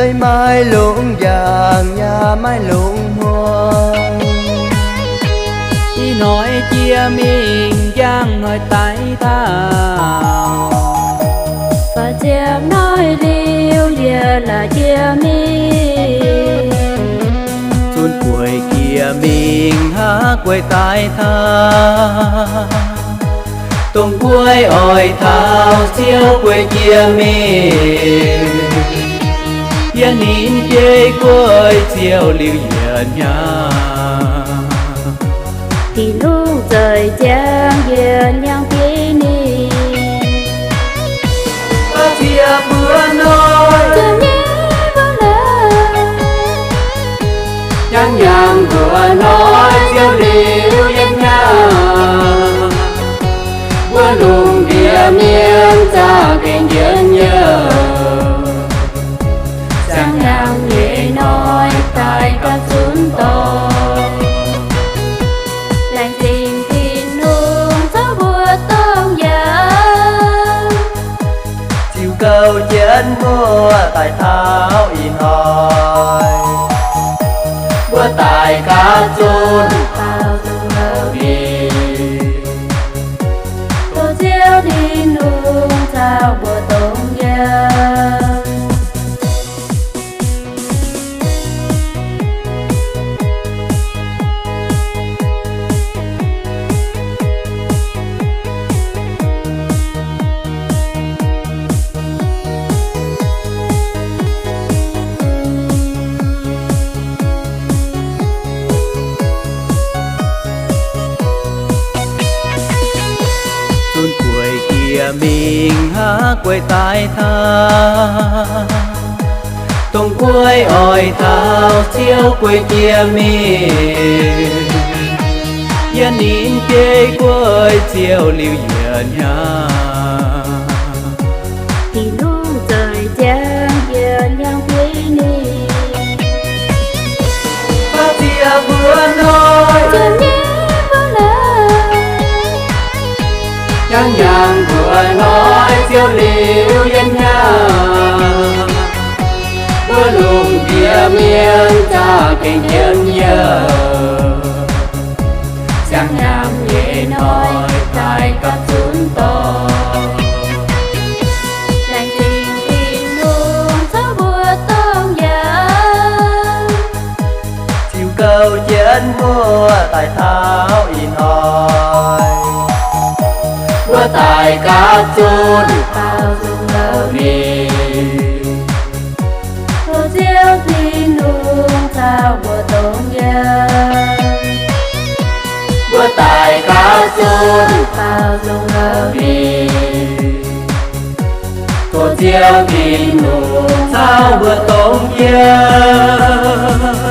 cây mai luống vàng nhà mai luống hoa. Chỉ nói chia miền giang hỏi tay thao và chém nói liêu giờ là chia miền. xuân cuối kia miền há quay tay tha tung cuối ôi thao siêu quê chia miền yên nín chê quê siêu liêu giờ nhà thì luôn rời giang giờ nhang kỷ niệm. có chia bữa nói Cho nhé vỡ lời nhang nhang vừa nói siêu liêu yên nhà bữa lùng địa miên cha kinh dân nhớ sang nàng nhẹ nói tại ca xuống to làng tình thì nương gió bùa tông già chiều cầu trên mùa tại thao in hỏi bữa tại cá chôn vào rừng hờ đi tô chiếu đi nương sao bùa tông già. xuân cuối kia mình há quay tai tha tung cuối ôi thao chiếu quê kia mình yên nín chê quê chiều liêu giờ nhà Thì luôn rời giang giờ nhang kỷ niệm. có chia bữa nói Cho nhé vỡ lời nhang nhang vừa nói siêu liêu yên nhà bữa lùng địa miên cha kinh dân nhớ sang nàng nhẹ nói tại ca xuống to làng tình thì luôn gió bùa tông già chiều cầu trên mùa tại thao in hỏi bữa tại cá chôn vào rừng hờ đi tô chiếu thì nương sao bùa tông già bữa tại cá chôn vào rừng hờ đi cô chiêu thì nụ sao bữa tông giang